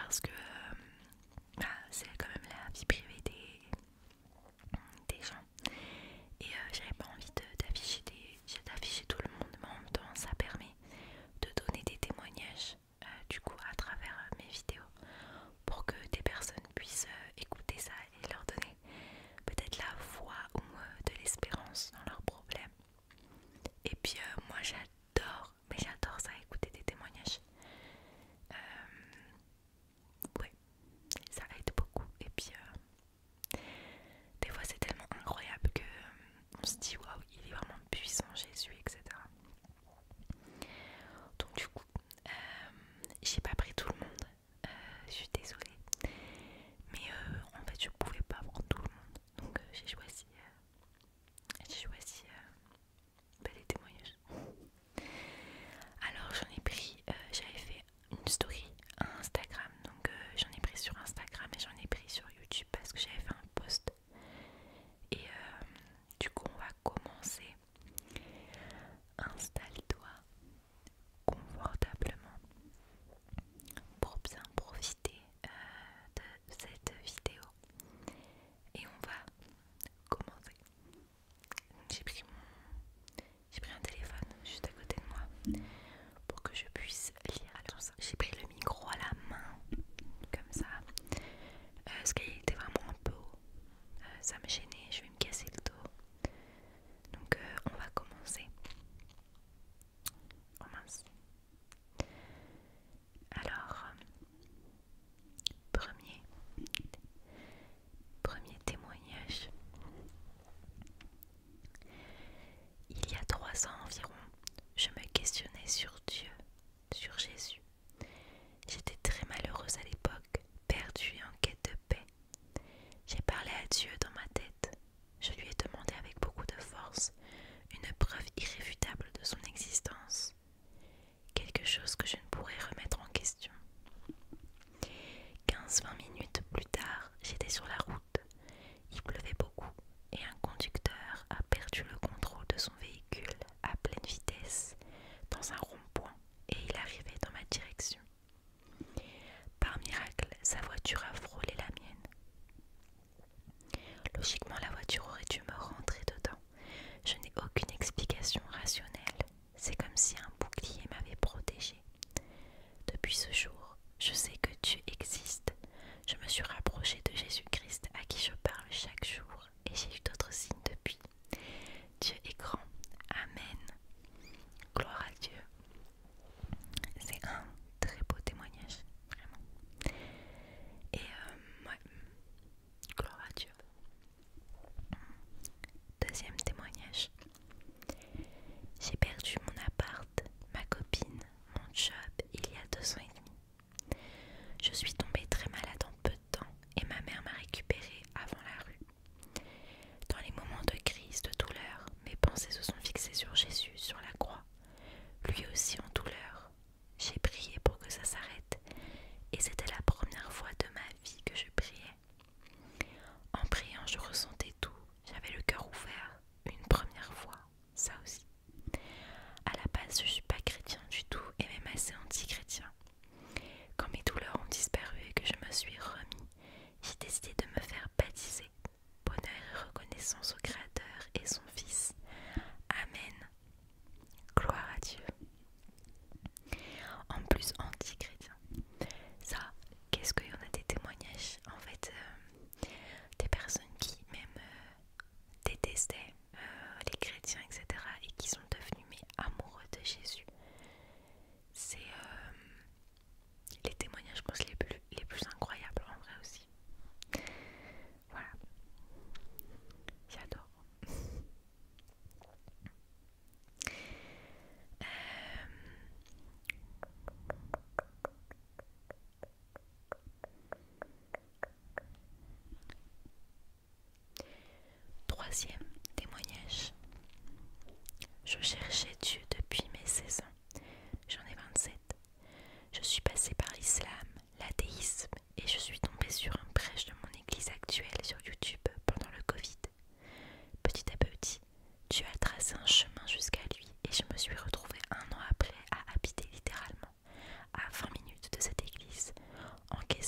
parce que c'est quand même la vie privée des gens. Et j'avais pas envie d'afficher tout le monde, mais en même temps ça permet de donner des témoignages du coup à travers mes vidéos pour que des personnes puissent écouter ça et leur donner peut-être la foi ou de l'espérance dans leurs problèmes. Et puis moi j'adore ça, écouter des témoignages. Ouais, ça aide beaucoup. Et puis des fois c'est tellement incroyable que on se dit waouh, il est vraiment puissant Jésus, etc. Donc du coup, j'ai pas pris tout le monde. Je suis désolée, mais en fait je pouvais pas prendre tout le monde. Donc j'ai choisi les témoignages. Alors j'en ai pris, j'avais fait une story à Instagram, donc j'en ai pris sur Instagram et j'en ai pris sur YouTube parce que j'avais fait un post. Et du coup on va commencer. Installe-toi confortablement pour bien profiter de cette vidéo et on va commencer. J'ai pris un téléphone juste à côté de moi pour que je puisse lire tout ça. J'ai pris le micro à la main comme ça parce qu'il était vraiment un peu haut. Ça me gênait, je vais me casser le dos. Donc on va commencer. Oh mince. Alors, premier témoignage. Il y a 3 ans environ, je me questionnais sur Dieu, sur Jésus. J'étais très malheureuse à l'époque, perdue et en quête de paix. J'ai parlé à Dieu dans ma tête. Je lui ai demandé avec beaucoup de force une preuve irréfutable de son existence. Quelque chose que je ne pourrais remettre en question. 15-20 minutes plus tard, j'étais sur la route. Il pleuvait beaucoup et un conducteur a perdu le contrôle de son véhicule à pleine vitesse dans un rond-point et il arrivait dans ma direction. Par miracle, sa voiture a frôlé la mienne. Logiquement, la voiture aurait dû me rentrer dedans. Je n'ai aucune explication rationnelle. C'est comme si un bouclier m'avait protégée. Depuis ce jour, je sais que Dieu existe. Je me suis rapprochée de Jésus-Christ à qui je parle chaque jour et j'ai eu d'autres signes depuis. Dieu est grand. Amen. Gloire à Dieu. C'est un très beau témoignage, vraiment. Et ouais, gloire à Dieu. Deuxième témoignage. J'ai perdu mon appart, ma copine, mon job il y a 2 ans et demi. Je suis tombée très malade en peu de temps et ma mère m'a récupérée avant la rue. Dans les moments de crise, de douleur, mes pensées se sont fixées sur Jésus, sur la croix. Lui aussi en douleur. J'ai prié pour que ça s'arrête et c'était la première fois de ma vie que je priais. En priant, je ressentais tout. J'avais le cœur ouvert. Une première fois, ça aussi. À la base, je ne suis pas chrétien du tout et même assez anti-chrétien. Quand mes douleurs ont disparu et que je me suis remis, j'ai décidé de me faire baptiser. Bonheur et reconnaissance au Créateur et son Fils. Amen. Gloire à Dieu. En plus, anti-chrétien. Ça, qu'est-ce qu'il y en a des témoignages en fait, des personnes qui même détestaient les chrétiens, etc. et qui sont devenus mais amoureux de Jésus. C'est les témoignages, je pense, les plus incroyables en vrai aussi. Voilà, j'adore. Troisième témoignage. Je cherchais Dieu depuis mes 16 ans. J'en ai 27. Je suis passée par l'islam, l'athéisme et je suis tombée sur un prêche de mon église actuelle sur YouTube pendant le Covid. Petit à petit, Dieu a tracé un chemin jusqu'à lui et je me suis retrouvée 1 an après à habiter littéralement à 20 minutes de cette église, encaissant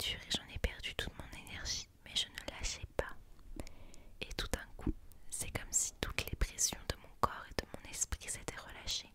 dur et j'en ai perdu toute mon énergie, mais je ne lâchais pas. Et tout d'un coup, c'est comme si toutes les pressions de mon corps et de mon esprit s'étaient relâchées.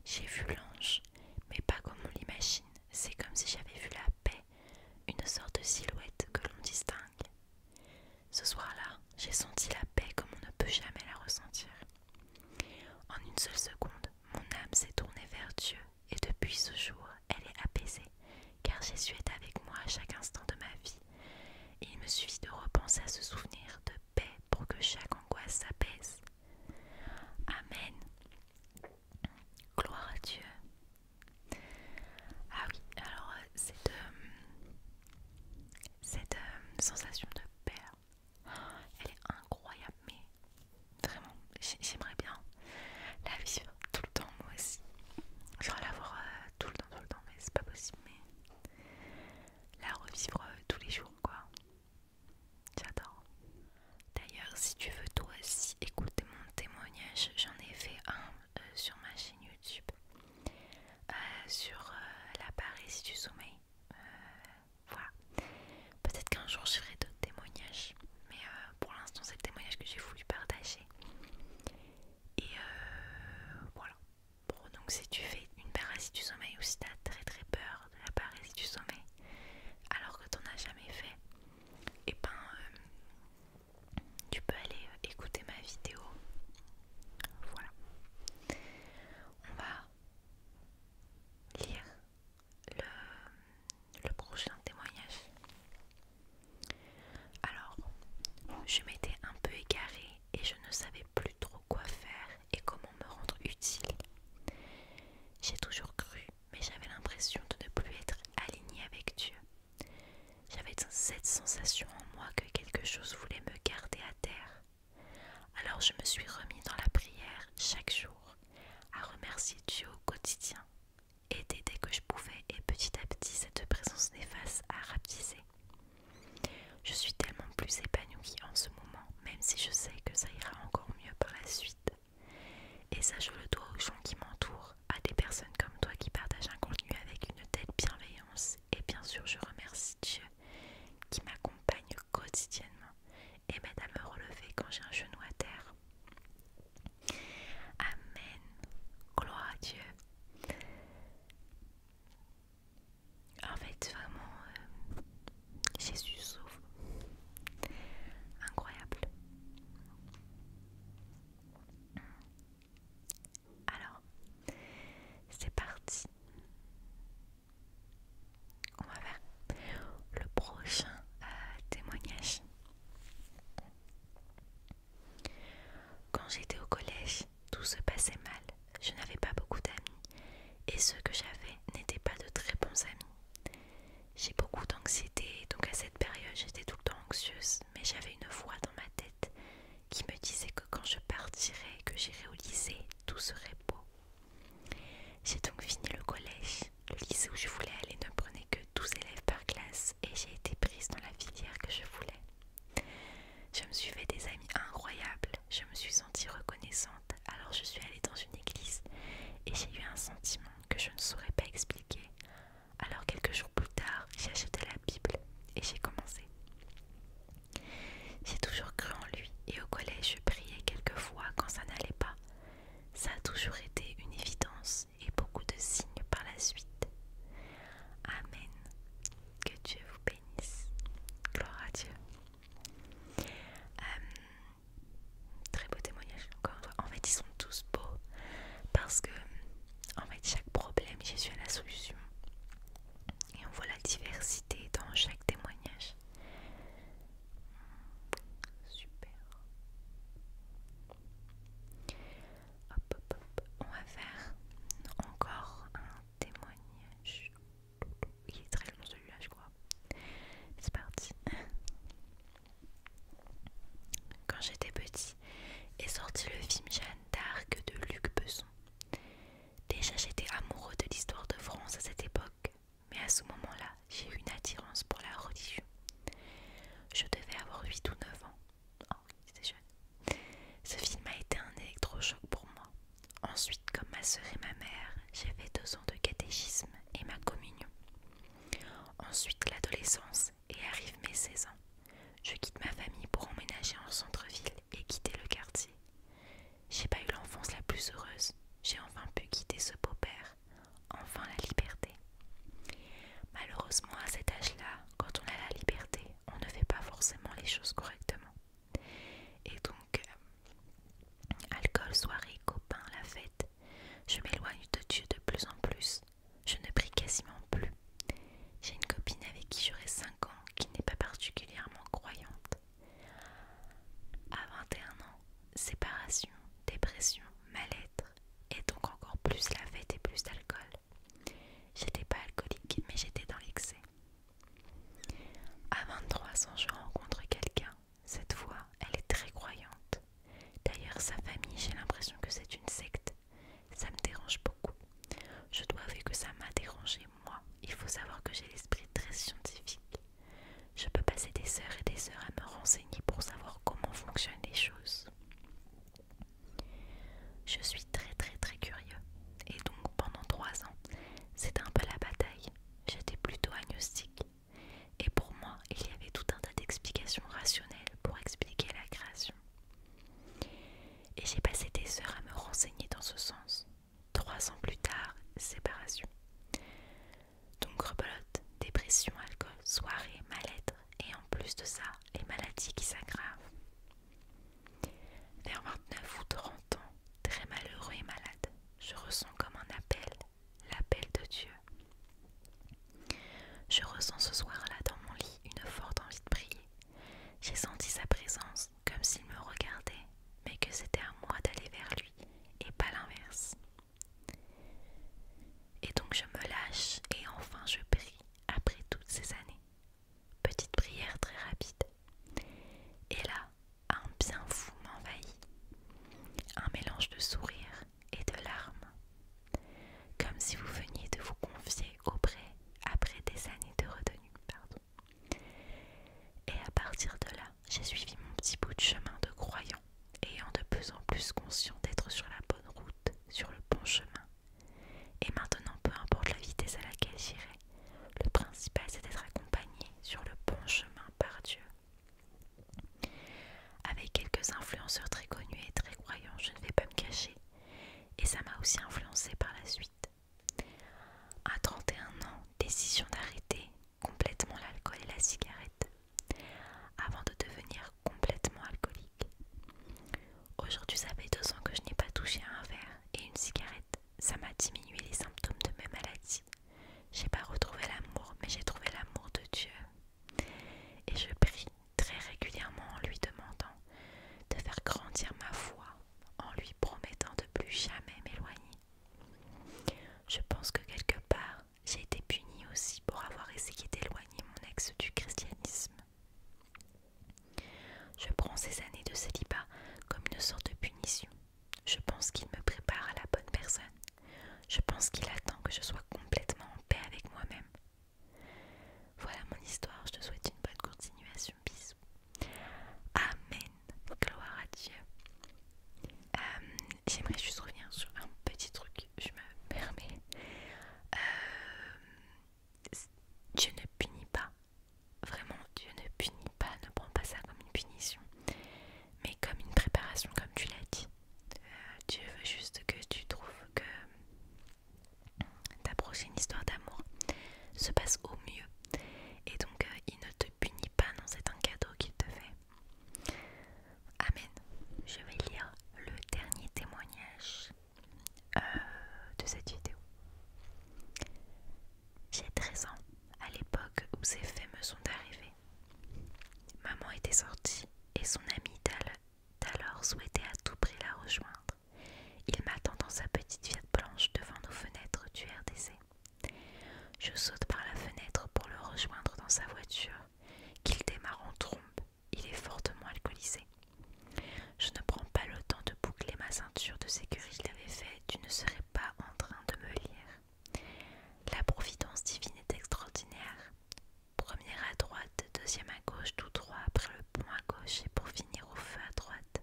J'ai vu l'ange, mais pas comme on l'imagine. C'est comme si j'avais vu la paix, une sorte de silhouette que l'on distingue. Ce soir-là, j'ai senti la paix comme on ne peut jamais la ressentir. En une seule seconde, mon âme s'est tournée vers Dieu et depuis ce jour, elle est apaisée, car Jésus est avec moi à chaque instant de ma vie. Il me suffit de repenser à ce souvenir de paix pour que chaque angoisse s'apaise. Amen. Gloire à Dieu. Ah oui, alors cette sensation de paix, elle est incroyable, mais vraiment, j'aimerais bien la vivre tout le temps moi aussi. Genre l'avoir tout le temps, mais c'est pas possible, mais la revivre tous les jours quoi. J'adore. D'ailleurs, si tu veux toi aussi écouter mon témoignage, j'en ai fait un sur ma chaîne YouTube sur la parésie du sommeil. Voilà. Peut-être qu'un jour je ferai d'autres témoignages, mais pour l'instant c'est le témoignage que j'ai voulu partager. Et voilà. Bon, donc si tu fais une parésie du sommeil ou si tu as très peur de la parésie du sommeil alors que tu n'en as jamais fait, et ben tu peux aller écouter ma vidéo. Voilà. On va lire le prochain témoignage. Alors, je m'étais un peu égarée et je ne savais plus trop quoi faire et comment me rendre utile. J'ai toujours cru, mais j'avais l'impression de ne plus être alignée avec Dieu. J'avais cette sensation en moi que quelque chose voulait me garder à terre. Alors je me suis remis dans la prière chaque jour, à remercier Dieu au quotidien, aider dès que je pouvais et petit à petit cette présence néfaste a rapetissé. Je suis tellement plus épanouie en ce moment, même si je sais que ça ira encore mieux par la suite. Et ça je le dois aux gens qui m'entourent, à des personnes comme toi qui partagent un contenu avec une telle bienveillance. Et bien sûr je remercie Dieu qui m'accompagne quotidiennement et m'aide à me relever quand j'ai un genou à terre. Amen. Gloire à Dieu. En fait, vraiment, Jésus sauve. Incroyable. Alors, c'est parti. On va faire le prochain témoignage. Quand j'étais au collège, tout se passait mal. Je n'avais pas beaucoup d'amis et ceux que j'avais n'étaient pas de très bons amis. J'ai beaucoup d'anxiété, donc à cette période j'étais tout le temps anxieuse, mais j'avais une voix dans ma tête qui me disait que quand je partirais, que j'irais au lycée, tout serait beau. J'ai donc fini le collège. Le lycée où je voulais aller ne prenait que 12 élèves par classe et j'ai été prise dans la filière que je voulais. Je me suis fait des amis incroyables, je me suis sentie reconnaissante, alors je suis allée dans une église et j'ai eu un sentiment que je ne saurais pas expliquer. Alors quelques jours plus tard, j'ai acheté la Bible et j'ai commencé. J'ai toujours cru en lui et au collège je priais quelques fois quand ça n'allait pas. Ça a toujours été une évidence et beaucoup de signes par la suite. l'adolescence et arrive mes 16 ans. Je quitte ma famille pour emménager en centre-ville et quitter le quartier. J'ai pas eu l'enfance la plus heureuse. J'ai enfin pu quitter ce beau père. Enfin la liberté. Malheureusement, à cet âge-là, quand on a la liberté, on ne fait pas forcément les choses correctement. Et donc, alcool, soirée, copains, la fête, je m'éloigne de Dieu de plus en plus. Je ne prie quasiment plus. J'ai une copine avec qui j'aurai 5 ans qui n'est pas particulièrement croyante. À 21 ans, séparation, dépression, mal-être, et donc encore plus la fête et plus d'alcool. J'étais pas alcoolique, mais j'étais dans l'excès. À 23 ans, je rencontre quelqu'un. Cette fois, elle est très croyante. D'ailleurs, sa famille, j'ai l'impression que c'est une secte. Ça me dérange beaucoup. Je dois avouer que ça m'a dérangé, moi. Il faut savoir que j'ai l'esprit très scientifique. Je peux passer des heures et des heures à me renseigner pour savoir comment fonctionnent les choses. Je suis très très très curieux. Et donc pendant 3 ans, c'était un peu la bataille. J'étais plutôt agnostique. Et pour moi, il y avait tout un tas d'explications rationnelles pour expliquer la création. Et j'ai passé des heures à me renseigner dans ce sens. 3 ans plus tard, séparation. Donc rebelote, dépression, alcool, soirée, mal-être et en plus de ça, les maladies qui s'aggravent. Vers 29 ou 30 ans, très malheureux et malade, je ressens comme un appel, l'appel de Dieu. Je ressens ce soir-là dans mon lit une forte envie de prier. J'ai senti sa présence comme s'il me regardait, mais que c'était à moi d'aller vers lui et pas l'inverse. Et donc je me lâche et enfin je prie après toutes ces années. Petite prière très rapide. Et là, un bien fou m'envahit. Un mélange de sourire et de larmes. Comme si vous veniez de vous confier auprès après des années de retenue. Et à partir de là, j'ai suivi mon petit bout de chemin de croyant, ayant de plus en plus conscient d'être sur la bonne route, sur le bon chemin. Et maintenant, peu importe la vitesse à laquelle j'irai, le principal c'est d'être accompagné sur le bon chemin par Dieu. Avec quelques influenceurs très connus et très croyants, je ne vais pas me cacher, et ça m'a aussi influencé par la suite. À 31 ans, décision d'arrêter complètement l'alcool et la cigarette, avant de devenir complètement alcoolique. Aujourd'hui, ça fait 2 ans que je n'ai pas touché à un verre et une cigarette. Ça m'a diminué les symptômes de mes maladies. J'ai pas retrouvé l'amour, mais j'ai trouvé l'amour de Dieu. Et je prie très régulièrement en lui demandant de faire grandir ma foi, en lui promettant de plus jamais m'éloigner. Je pense que quelque part, j'ai été punie aussi pour avoir essayé d'éloigner mon ex du christianisme. Je prends ces années de célibat comme une sorte de punition. Je pense qu'il me prépare à la bonne personne. Je pense qu'il attend que je sois complètement en paix avec moi-même. Voilà mon histoire, je te souhaite une bonne continuation. Bisous. Amen. Gloire à Dieu. J'aimerais juste revenir sur un petit truc, je me permets. Dieu ne punit pas. Vraiment, Dieu ne punit pas, ne prend pas ça comme une punition, mais comme une préparation, comme tu l'as dit. Dieu veut juste que tu trouves que ta prochaine histoire d'amour se passe au mieux. Et donc, il ne te punit pas, non, c'est un cadeau qu'il te fait. Amen. Je vais lire le dernier témoignage de cette vidéo. J'ai 13 ans à l'époque où ces faits me sont arrivés. Maman était sortie et son ami d'alors souhaitait à tout prix la rejoindre. Il m'attend dans sa petite Fiat blanche devant nos fenêtres du RDC. Je saute par la fenêtre pour le rejoindre dans sa voiture, qu'il démarre en trombe. Il est fortement alcoolisé. Je ne prends pas le temps de boucler ma ceinture de sécurité. Je l'avais fait, tu ne serais pas en train de me lire. La providence divine est extraordinaire. Première à droite, deuxième à gauche, tout droit après le pont à gauche et pour finir au feu à droite.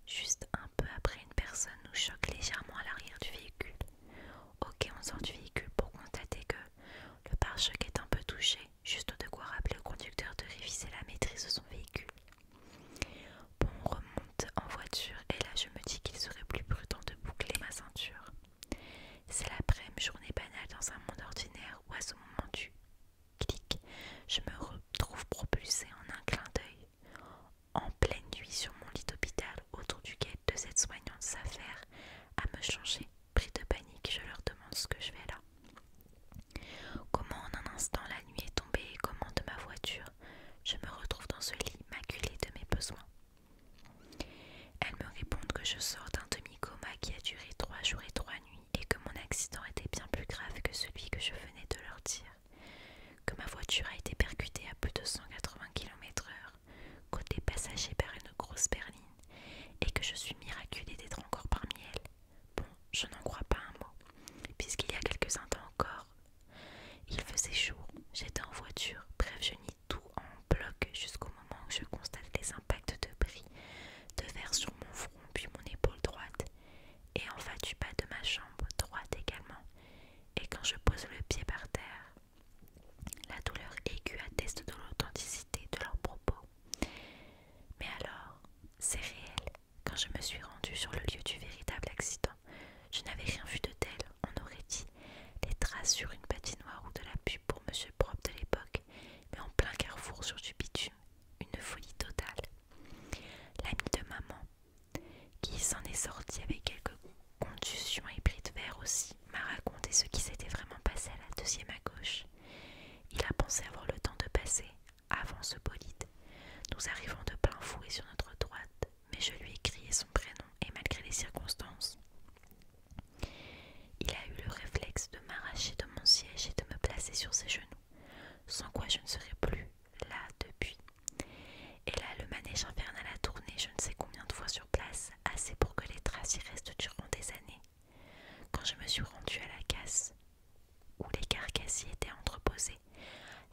Juste un peu après, une personne nous choque légèrement à l'arrière du véhicule. Ok, on sort du véhicule pour constater que le pare-choc est un peu touché, juste de quoi Je me retrouve propulsée en un clin d'œil, en pleine nuit sur mon lit d'hôpital, autour duquel deux aides-soignantes s'affairent à me changer. Pris de panique, je leur demande ce que je fais là. Comment en un instant la nuit est tombée et comment de ma voiture je me retrouve dans ce lit maculé de mes besoins. Elles me répondent que je sors d'un demi-coma qui a duré 3 jours et 3 nuits et que mon accident était bien plus grave que celui que je venais de leur dire, que ma voiture a été percutée à plus de 180 km/h, côté passager par une grosse berline, et que je suis miraculée d'être encore parmi elles. Bon, je n'en crois pas un mot, puisqu'il y a quelques instants encore, il faisait jour, j'étais en voiture, bref je nie tout en bloc jusqu'au moment où je constate les impacts de bris de verre sur mon front puis mon épaule droite et en bas du bas de ma jambe droite également. Et quand je pose le pied par terre, la douleur aiguë atteste de l'authenticité de leurs propos. Mais alors, c'est réel. Quand je me suis rendue sur le lieu du véritable accident, je n'avais rien vu de tel, on aurait dit les traces sur une patinoire ou de la pub pour Monsieur Propre de l'époque, mais en plein carrefour sur du bitume, une folie totale. L'ami de maman, qui s'en est sorti avec quelques contusions et bris de verre aussi, m'a raconté ce qui s'était vraiment passé à la deuxième à gauche. Il a pensé avoir le temps de passer avant ce bolide. Nous arrivons de plein fouet sur notre droite, mais je lui ai crié son prénom et malgré les circonstances, il a eu le réflexe de m'arracher de mon siège et de me placer sur ses genoux, sans quoi je ne serais plus là depuis. Et là, le manège infernal a tourné je ne sais combien de fois sur place, assez pour que les traces y restent durant des années. Quand je me suis rendue à la casse, où les carcasses y étaient entreposées,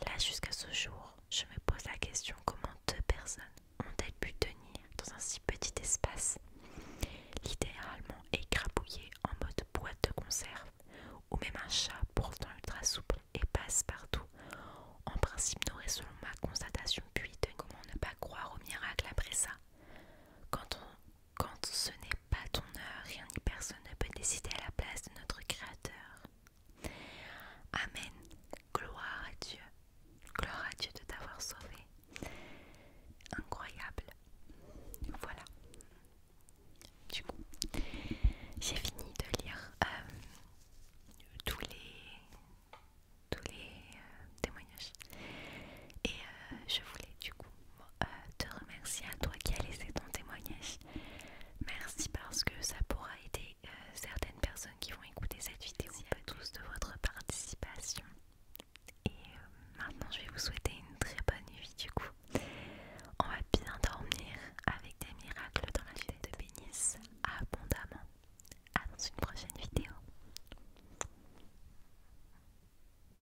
là jusqu'à ce jour, je me pose la question comment 2 personnes ont-elles pu tenir dans un si petit espace, littéralement écrabouillées en mode boîte de conserve, ou même un chat pourtant ultra souple et passe partout, en principe n'aurait selon ma constatation pu y tenir. Comment ne pas croire au miracle après ça? Quand ce n'est pas ton heure, rien ni personne ne peut décider à la place de notre Créateur. Amen. Gloire à Dieu. Gloire à Dieu de t'avoir sauvé. Incroyable. Voilà. Du coup, j'ai fini de lire tous les témoignages. Et je voulais du coup te remercier à toi qui as laissé ton témoignage. Merci parce que ça pourra aider certaines personnes qui vont écouter cette vidéo. Merci à tous de votre participation. Et maintenant je vais vous souhaiter